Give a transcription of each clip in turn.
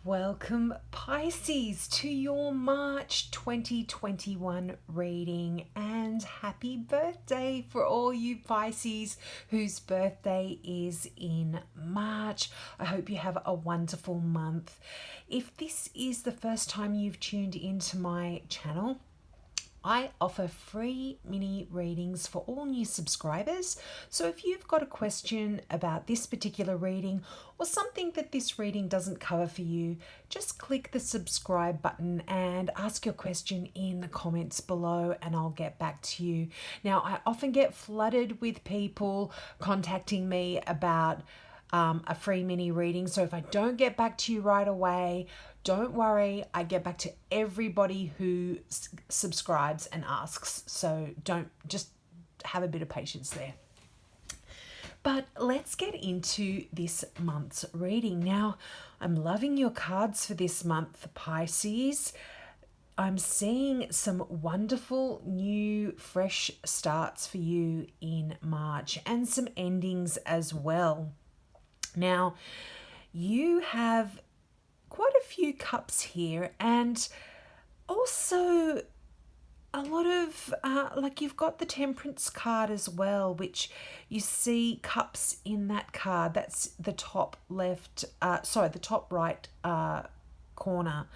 Welcome, Pisces, to your March 2021 reading, and happy birthday for all you Pisces whose birthday is in March. I hope you have a wonderful month. If this is the first time you've tuned into my channel, I offer free mini readings for all new subscribers. So if you've got a question about this particular reading or something that this reading doesn't cover for you, just click the subscribe button and ask your question in the comments below and I'll get back to you. Now, I often get flooded with people contacting me about a free mini reading. So if I don't get back to you right away, don't worry, I get back to everybody who subscribes and asks. So just have a bit of patience there. But let's get into this month's reading. Now, I'm loving your cards for this month, Pisces. I'm seeing some wonderful new fresh starts for you in March and some endings as well. Now, you have quite a few cups here, and also a lot of you've got the Temperance card as well, which you see cups in that card. That's the top left, the top right corner.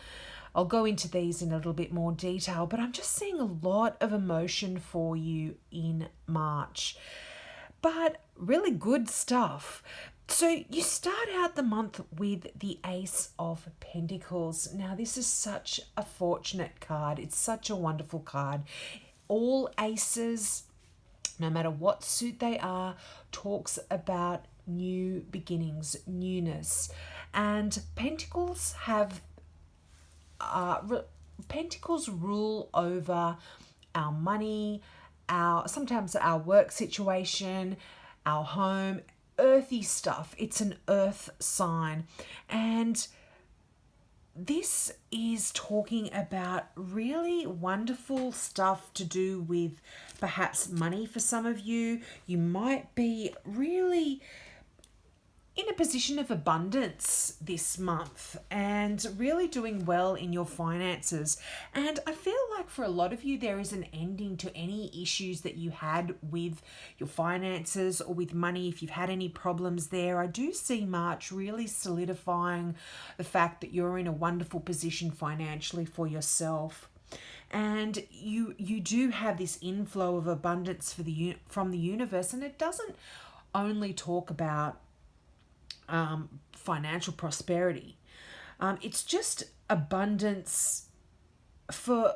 I'll go into these in a little bit more detail, but I'm just seeing a lot of emotion for you in March, but really good stuff. So you start out the month with the Ace of Pentacles. Now, this is such a fortunate card. It's such a wonderful card. All aces, no matter what suit they are, talks about new beginnings, newness. And Pentacles have Pentacles rule over our money, sometimes our work situation, our home, earthy stuff. It's an earth sign, and this is talking about really wonderful stuff to do with perhaps money. For some of you, you might be really in a position of abundance this month and really doing well in your finances. And I feel like for a lot of you, there is an ending to any issues that you had with your finances or with money. If you've had any problems there, I do see March really solidifying the fact that you're in a wonderful position financially for yourself. And you do have this inflow of abundance from the universe, and it doesn't only talk about financial prosperity. It's just abundance for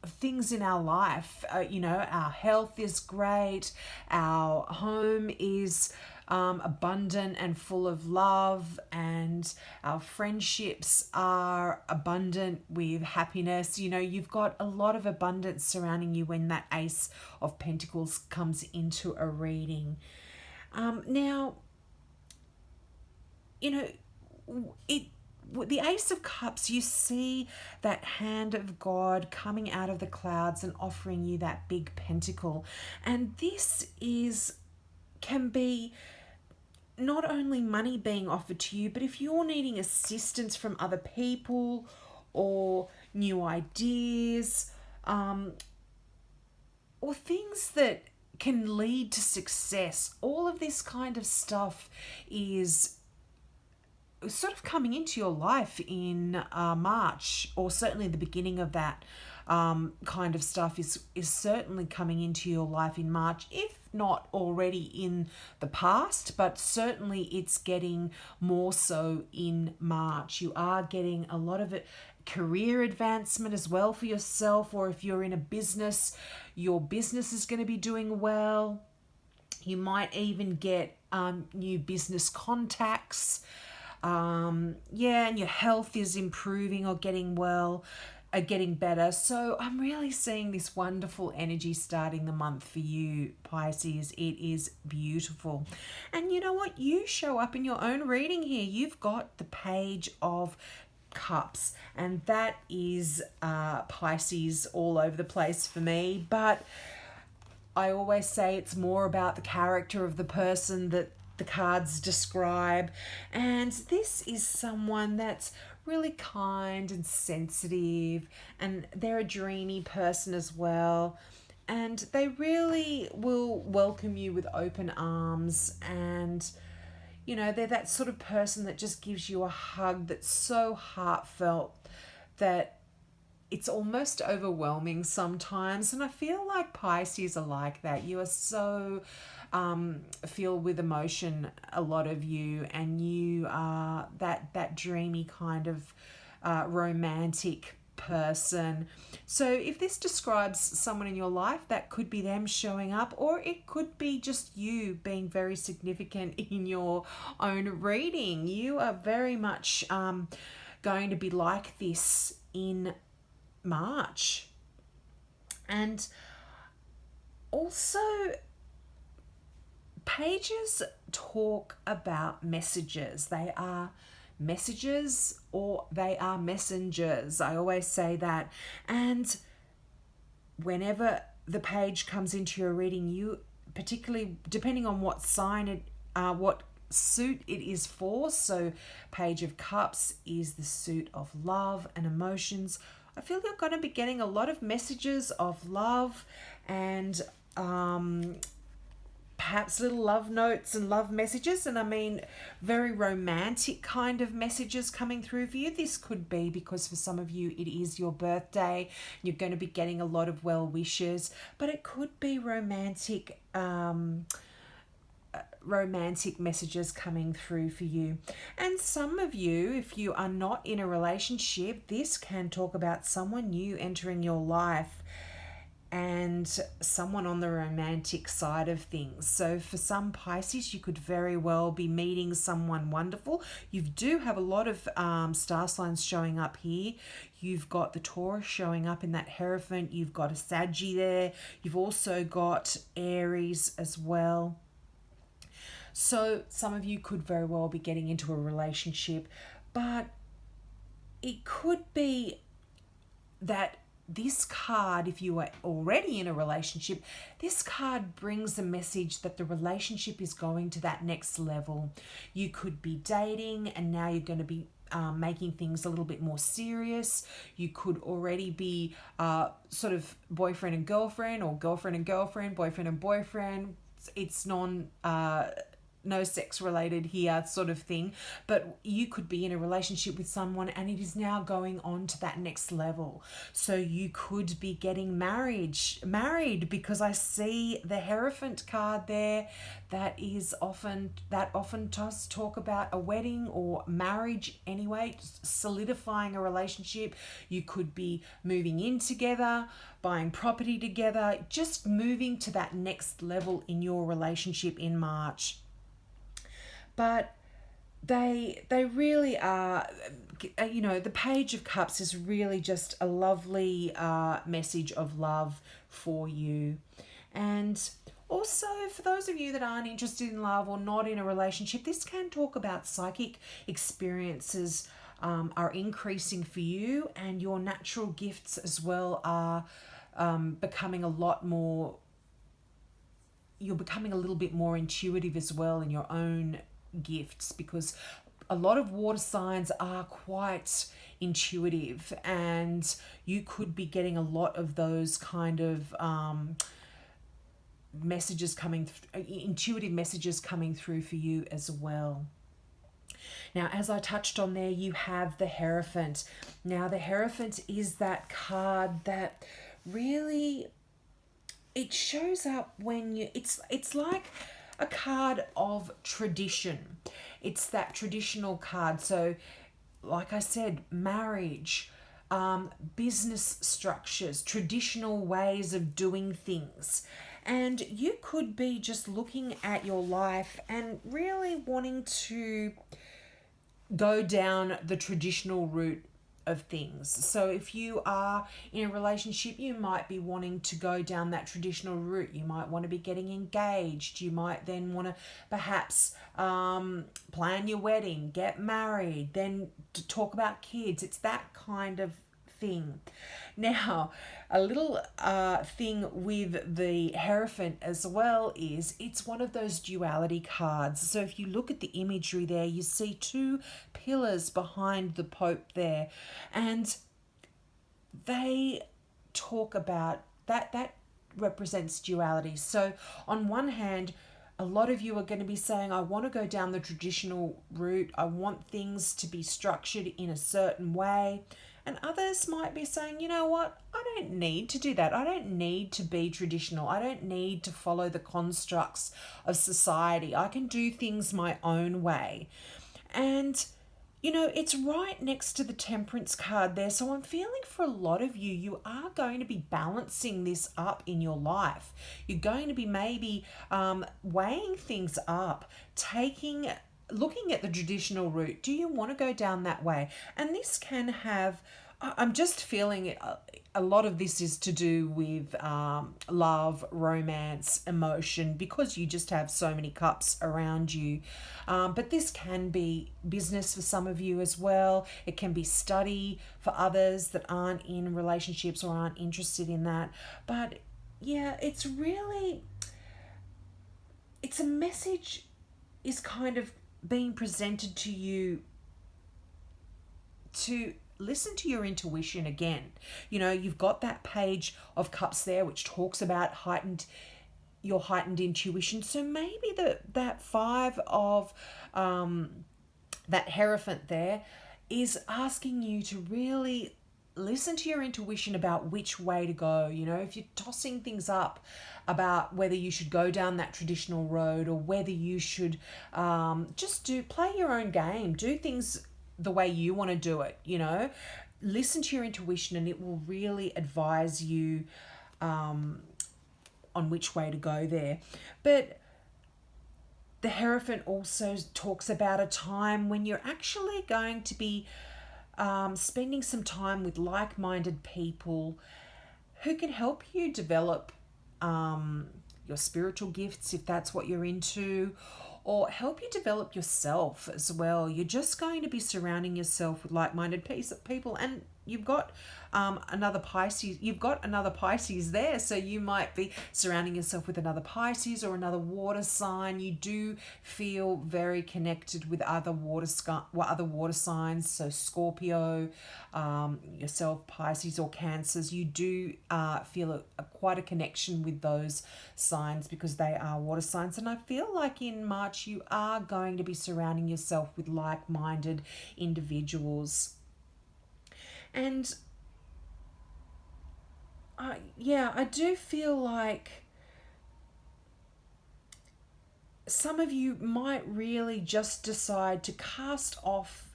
things in our life. Our health is great. Our home is abundant and full of love, and our friendships are abundant with happiness. You've got a lot of abundance surrounding you when that Ace of Pentacles comes into a reading. Now, the Ace of Cups, you see that hand of God coming out of the clouds and offering you that big pentacle. And this can be not only money being offered to you, but if you're needing assistance from other people or new ideas, or things that can lead to success, all of this kind of stuff is sort of coming into your life in March, or certainly the beginning of that kind of stuff is certainly coming into your life in March, if not already in the past, but certainly it's getting more so in March. You are getting a lot of it, career advancement as well for yourself, or if you're in a business, your business is going to be doing well. You might even get new business contacts. And your health is improving or getting better. So I'm really seeing this wonderful energy starting the month for you, Pisces. It is beautiful. And you know what? You show up in your own reading here. You've got the Page of Cups, and that is Pisces all over the place for me. But I always say it's more about the character of the person that the cards describe. And this is someone that's really kind and sensitive, and they're a dreamy person as well. And they really will welcome you with open arms. And, you know, they're that sort of person that just gives you a hug that's so heartfelt that it's almost overwhelming sometimes. And I feel like Pisces are like that. You are so filled with emotion, a lot of you, and you are that dreamy kind of romantic person. So if this describes someone in your life, that could be them showing up, or it could be just you being very significant in your own reading. You are very much going to be like this in March. And also, pages talk about messages. They are messages or they are messengers. I always say that. And whenever the page comes into your reading, you, particularly depending on what sign it, what suit it is for. So Page of Cups is the suit of love and emotions. I feel you're going to be getting a lot of messages of love and perhaps little love notes and love messages. And I mean, very romantic kind of messages coming through for you. This could be because for some of you, it is your birthday. You're going to be getting a lot of well wishes, but it could be romantic messages coming through for you. And some of you, if you are not in a relationship, this can talk about someone new entering your life and someone on the romantic side of things. So for some Pisces, you could very well be meeting someone wonderful. You do have a lot of star signs showing up here. You've got the Taurus showing up in that Hierophant. You've got a Saggy there. You've also got Aries as well. So some of you could very well be getting into a relationship, but it could be that this card, if you are already in a relationship, this card brings a message that the relationship is going to that next level. You could be dating and now you're going to be making things a little bit more serious. You could already be sort of boyfriend and girlfriend, or girlfriend and girlfriend, boyfriend and boyfriend. It's no sex related here sort of thing, but you could be in a relationship with someone and it is now going on to that next level. So you could be getting married, because I see the Hierophant card there. That often does talk about a wedding or marriage anyway, solidifying a relationship. You could be moving in together, buying property together, just moving to that next level in your relationship in March. But they really are, you know, the Page of Cups is really just a lovely message of love for you. And also, for those of you that aren't interested in love or not in a relationship, this can talk about psychic experiences are increasing for you, and your natural gifts as well are becoming a lot more, you're becoming a little bit more intuitive as well in your own gifts, because a lot of water signs are quite intuitive, and you could be getting a lot of those kind of messages coming intuitive messages coming through for you as well. Now, as I touched on there, you have the Hierophant. Now, the Hierophant is that card that really, it shows up when you, it's like a card of tradition. It's that traditional card. So like I said, marriage, business structures, traditional ways of doing things. And you could be just looking at your life and really wanting to go down the traditional route of things. So if you are in a relationship, you might be wanting to go down that traditional route. You might want to be getting engaged. You might then want to perhaps plan your wedding, get married, then to talk about kids. It's that kind of thing. Now, a little thing with the Hierophant as well is it's one of those duality cards. So if you look at the imagery there, you see two pillars behind the Pope there, and they talk about that represents duality. So on one hand, a lot of you are going to be saying, I want to go down the traditional route. I want things to be structured in a certain way. And others might be saying, you know what? I don't need to do that. I don't need to be traditional. I don't need to follow the constructs of society. I can do things my own way. And you know, it's right next to the Temperance card there. So I'm feeling for a lot of you, you are going to be balancing this up in your life. You're going to be maybe weighing things up, looking at the traditional route. Do you want to go down that way? And this can have, I'm just feeling a lot of this is to do with love, romance, emotion, because you just have so many cups around you. But this can be business for some of you as well. It can be study for others that aren't in relationships or aren't interested in that. But yeah, it's a message is kind of being presented to you to listen to your intuition again. You know, you've got that page of cups there which talks about your heightened intuition. So maybe that five of that Hierophant there is asking you to really listen to your intuition about which way to go. You know, if you're tossing things up about whether you should go down that traditional road or whether you should just play your own game, do things the way you want to do it, you know, listen to your intuition and it will really advise you on which way to go there. But the Hierophant also talks about a time when you're actually going to be spending some time with like-minded people who can help you develop your spiritual gifts, if that's what you're into, or help you develop yourself as well. You're just going to be surrounding yourself with like-minded people, and you've got another Pisces there, so you might be surrounding yourself with another Pisces or another water sign. You do feel very connected with other water signs, so Scorpio, yourself, Pisces or Cancers. You do feel quite a connection with those signs because they are water signs. And I feel like in March you are going to be surrounding yourself with like-minded individuals. And I do feel like some of you might really just decide to cast off,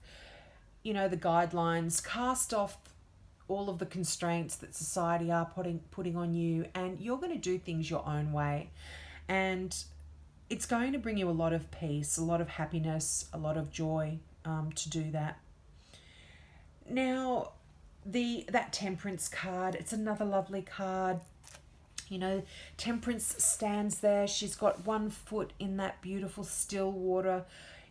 you know, the guidelines, cast off all of the constraints that society are putting on you, and you're going to do things your own way. And it's going to bring you a lot of peace, a lot of happiness, a lot of joy to do that. Now, that Temperance card, it's another lovely card. You know, Temperance stands there. She's got one foot in that beautiful still water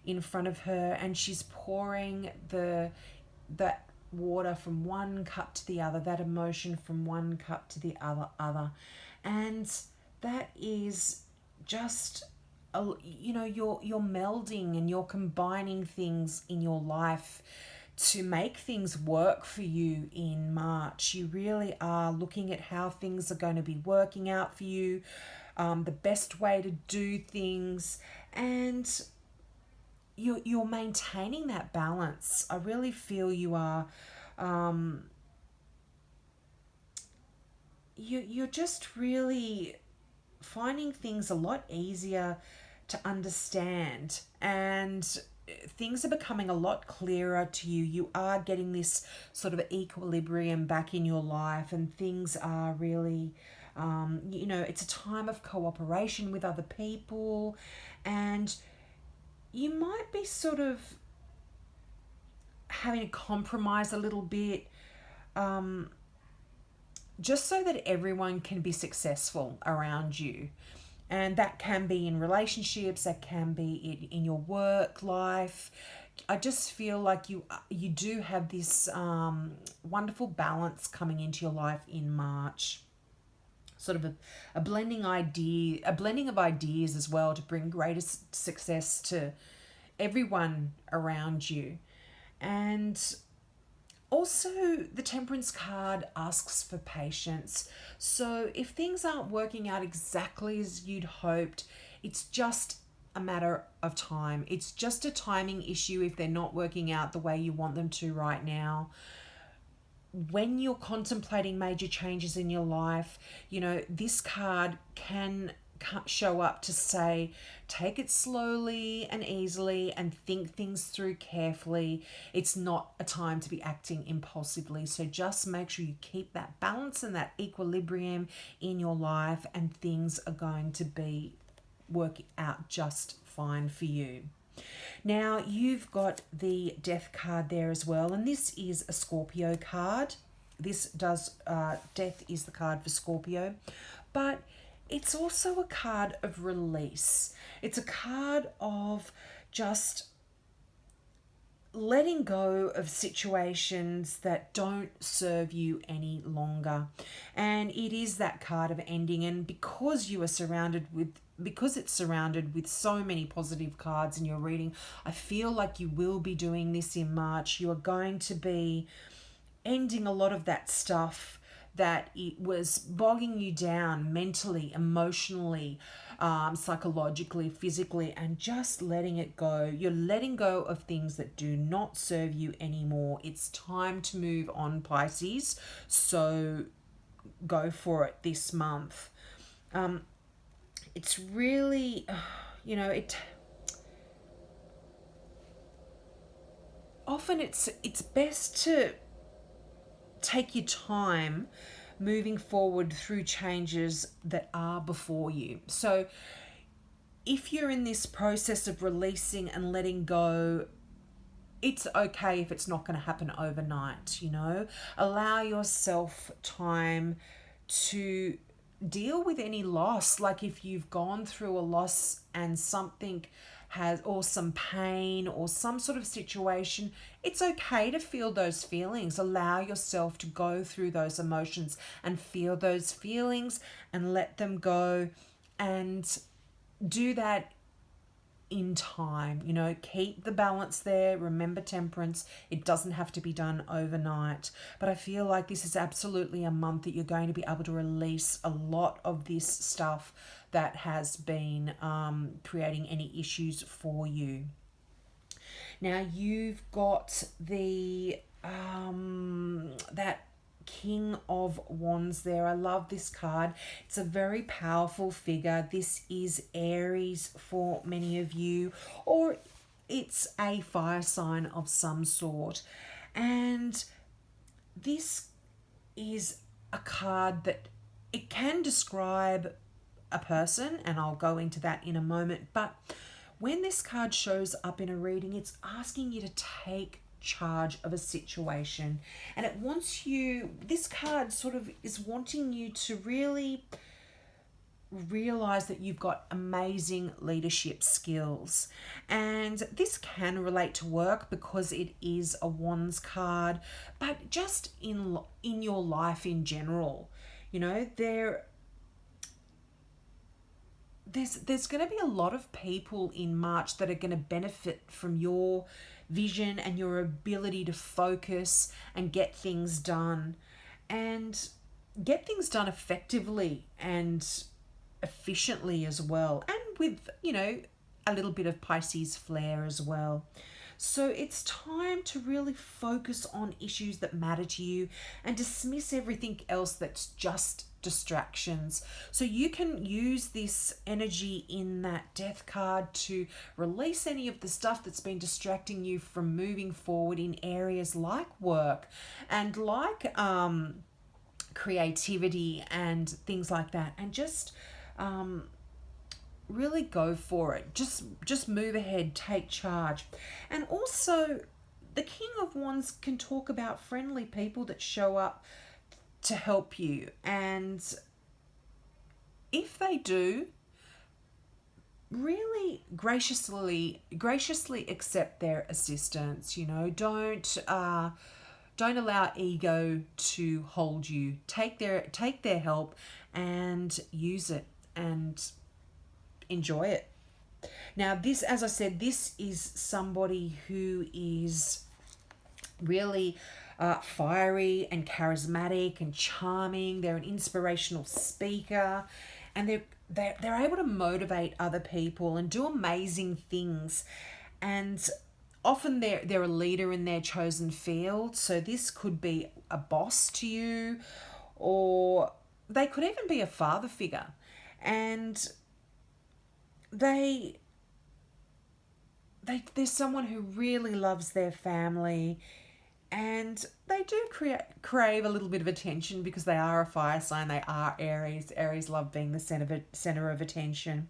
in front of her, and she's pouring that water from one cup to the other, that emotion from one cup to the other. And that is just, you know, you're melding and you're combining things in your life to make things work for you in March. You really are looking at how things are going to be working out for you, the best way to do things, and you're maintaining that balance. I really feel you are. You're just really finding things a lot easier to understand, and things are becoming a lot clearer to you. You are getting this sort of equilibrium back in your life, and things are really, you know, it's a time of cooperation with other people, and you might be sort of having to compromise a little bit, just so that everyone can be successful around you. And that can be in relationships, that can be in your work life, I just feel like you do have this wonderful balance coming into your life in March. Sort of a blending of ideas as well to bring greater success to everyone around you. And also, the Temperance card asks for patience. So, if things aren't working out exactly as you'd hoped, it's just a matter of time. It's just a timing issue if they're not working out the way you want them to right now. When you're contemplating major changes in your life, this card can show up to say, take it slowly and easily and think things through carefully. It's not a time to be acting impulsively. So just make sure you keep that balance and that equilibrium in your life, and things are going to work out just fine for you. Now, you've got the Death card there as well, and this is a Scorpio card. Death is the card for Scorpio, but it's also a card of release. It's a card of just letting go of situations that don't serve you any longer. And it is that card of ending, and because it's surrounded with so many positive cards in your reading, I feel like you will be doing this in March. You are going to be ending a lot of that stuff that it was bogging you down mentally, emotionally, psychologically, physically, and just letting it go. You're letting go of things that do not serve you anymore. It's time to move on, Pisces. So go for it this month. It's really, often it's best to take your time moving forward through changes that are before you. So if you're in this process of releasing and letting go, it's okay if it's not going to happen overnight. Allow yourself time to deal with any loss. Like if you've gone through a loss and something or some pain or some sort of situation, it's okay to feel those feelings. Allow yourself to go through those emotions and feel those feelings and let them go, and do that in time. Keep the balance there. Remember Temperance. It doesn't have to be done overnight. But I feel like this is absolutely a month that you're going to be able to release a lot of this stuff that has been creating any issues for you. Now you've got the that King of Wands there. I love this card. It's a very powerful figure. This is Aries for many of you, or it's a fire sign of some sort. And this is a card that it can describe a person, and I'll go into that in a moment. But when this card shows up in a reading, it's asking you to take charge of a situation, and this card sort of is wanting you to really realize that you've got amazing leadership skills. And this can relate to work because it is a Wands card, but just in your life in general, there's going to be a lot of people in March that are going to benefit from your vision and your ability to focus and get things done effectively and efficiently as well, and with a little bit of Pisces flair as well. So it's time to really focus on issues that matter to you and dismiss everything else that's just distractions. So you can use this energy in that Death card to release any of the stuff that's been distracting you from moving forward in areas like work and like creativity and things like that, and just really go for it. Just move ahead, take charge. And also, the King of Wands can talk about friendly people that show up to help you, and if they do, really graciously accept their assistance. You know, don't allow ego to hold you. Take their help and use it and enjoy it. Now, this, as I said, this is somebody who is really fiery and charismatic and charming. They're an inspirational speaker, and they're able to motivate other people and do amazing things. And often they're a leader in their chosen field. So this could be a boss to you, or they could even be a father figure. And there's someone who really loves their family, and they do crave a little bit of attention because they are a fire sign. They are Aries. Aries love being the center of attention.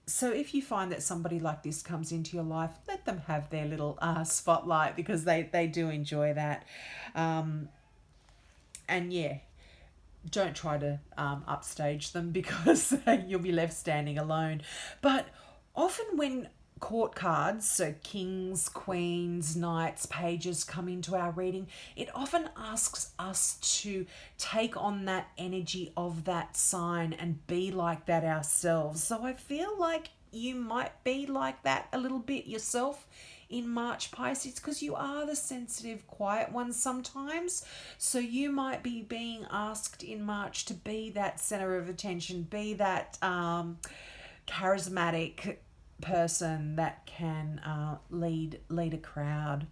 So if you find that somebody like this comes into your life, let them have their little spotlight, because they do enjoy that. And yeah, don't try to upstage them, because you'll be left standing alone. But often when court cards, so kings, queens, knights, pages, come into our reading, it often asks us to take on that energy of that sign and be like that ourselves. So I feel like you might be like that a little bit yourself in March, Pisces, because you are the sensitive, quiet ones sometimes. So you might be being asked in March to be that center of attention, be that charismatic person that can lead a crowd.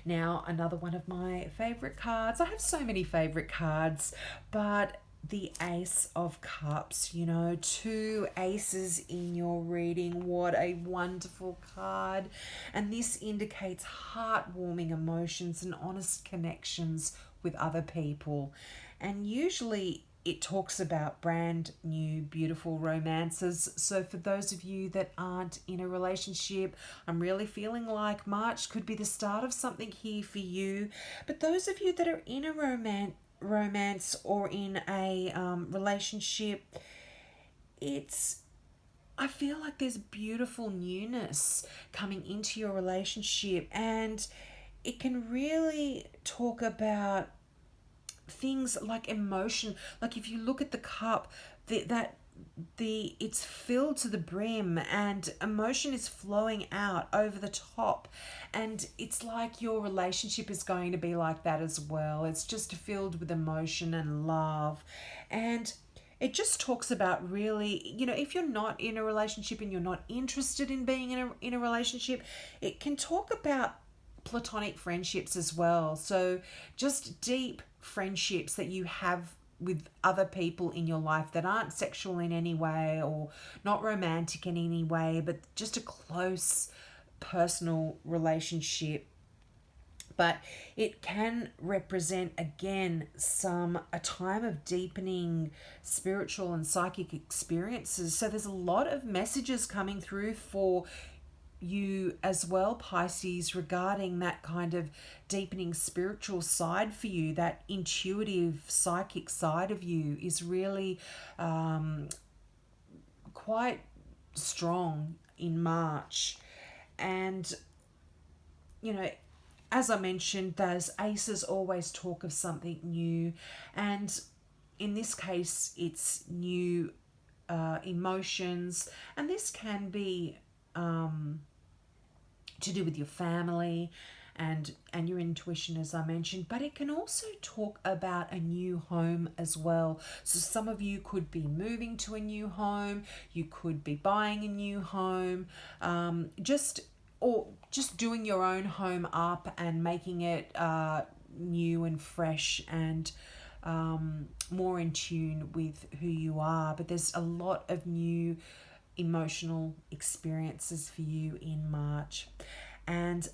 Now, another one of my favorite cards. I have so many favorite cards, but the Ace of Cups, you know, 2 aces in your reading. What a wonderful card. And this indicates heartwarming emotions and honest connections with other people. And usually it talks about brand new, beautiful romances. So for those of you that aren't in a relationship, I'm really feeling like March could be the start of something here for you. But those of you that are in a romance or in a relationship, I feel like there's beautiful newness coming into your relationship, and it can really talk about things like emotion. Like if you look at the cup, it's filled to the brim, and emotion is flowing out over the top, and it's like your relationship is going to be like that as well. It's just filled with emotion and love. And it just talks about, really, you know, if you're not in a relationship and you're not interested in being in a relationship, it can talk about platonic friendships as well. So just deep friendships that you have with other people in your life that aren't sexual in any way or not romantic in any way, but just a close personal relationship. But it can represent, again, a time of deepening spiritual and psychic experiences. So there's a lot of messages coming through for you as well, Pisces, regarding that kind of deepening spiritual side for you. That intuitive psychic side of you is really quite strong in March. And you know, as I mentioned, those aces always talk of something new, and in this case it's new emotions, and this can be to do with your family and your intuition, as I mentioned, but it can also talk about a new home as well. So some of you could be moving to a new home, you could be buying a new home, just doing your own home up and making it new and fresh and more in tune with who you are. But there's a lot of new emotional experiences for you in March. And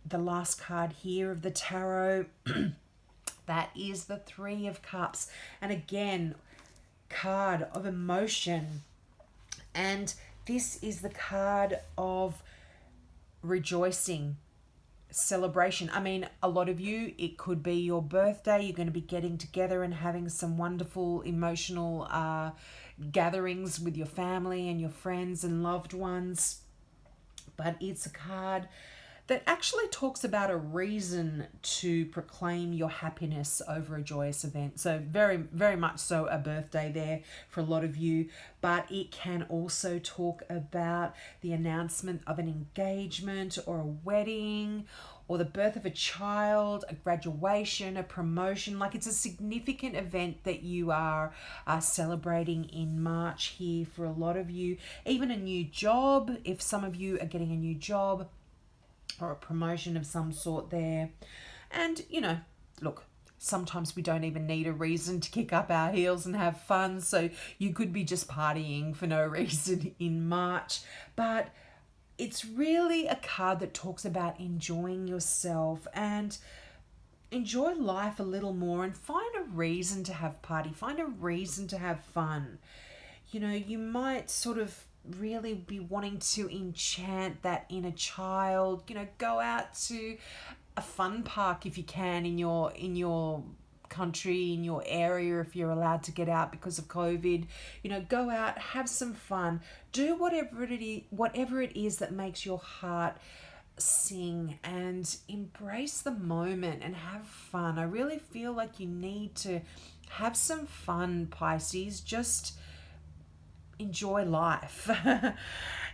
the last card here of the tarot, that is the 3 of Cups. And again, card of emotion. And this is the card of rejoicing. celebration. I mean, a lot of you, it could be your birthday. You're going to be getting together and having some wonderful emotional gatherings with your family and your friends and loved ones. But it's a card that actually talks about a reason to proclaim your happiness over a joyous event. So very, very much so a birthday there for a lot of you. But it can also talk about the announcement of an engagement or a wedding or the birth of a child, a graduation, a promotion. Like, it's a significant event that you are celebrating in March here for a lot of you. Even a new job, if some of you are getting a new job, or a promotion of some sort there. And, you know, look, sometimes we don't even need a reason to kick up our heels and have fun. So you could be just partying for no reason in March. But it's really a card that talks about enjoying yourself and enjoy life a little more and find a reason to have party, find a reason to have fun. You know, you might sort of really be wanting to enchant that inner child. You know, go out to a fun park if you can in your country, in your area, if you're allowed to get out because of COVID. You know, go out, have some fun, do whatever it is that makes your heart sing, and embrace the moment and have fun. I really feel like you need to have some fun, Pisces. Just enjoy life.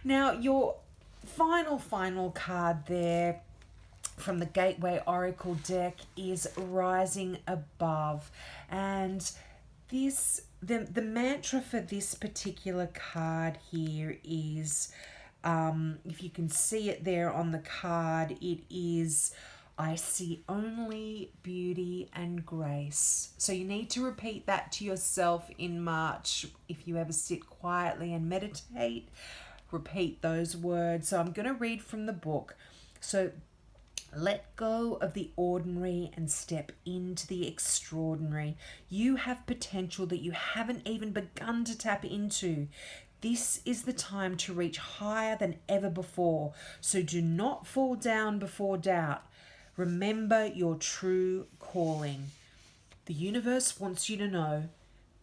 Now, your final card there from the Gateway Oracle deck is Rising Above. And this the mantra for this particular card here is, if you can see it there on the card, it is, I see only beauty and grace. So you need to repeat that to yourself in March. If you ever sit quietly and meditate, repeat those words. So I'm going to read from the book. So, let go of the ordinary and step into the extraordinary. You have potential that you haven't even begun to tap into. This is the time to reach higher than ever before. So do not fall down before doubt. Remember your true calling. The universe wants you to know,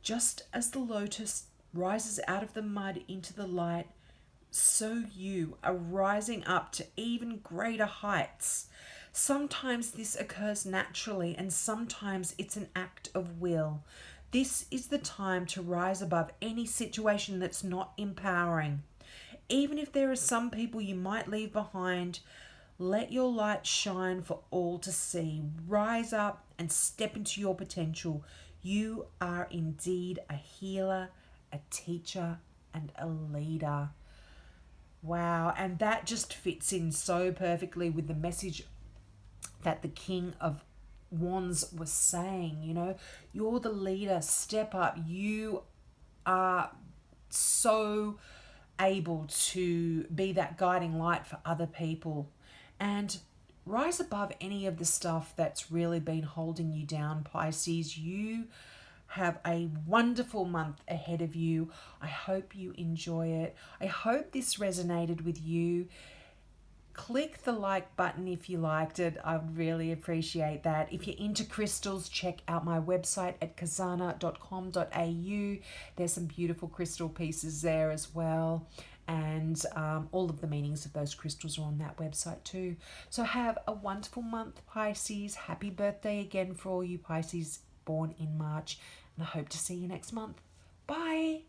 just as the lotus rises out of the mud into the light, so you are rising up to even greater heights. Sometimes this occurs naturally, and sometimes it's an act of will. This is the time to rise above any situation that's not empowering. Even if there are some people you might leave behind, let your light shine for all to see. Rise up and step into your potential. You are indeed a healer, a teacher, and a leader. Wow, and that just fits in so perfectly with the message that the King of Wands was saying. You know, you're the leader, step up. You are so able to be that guiding light for other people, and rise above any of the stuff that's really been holding you down, Pisces. You have a wonderful month ahead of you. I hope you enjoy it. I hope this resonated with you. Click the like button if you liked it. I would really appreciate that. If you're into crystals, check out my website at kazana.com.au. There's some beautiful crystal pieces there as well. And all of the meanings of those crystals are on that website too. So have a wonderful month, Pisces. Happy birthday again for all you Pisces born in March. And I hope to see you next month. Bye.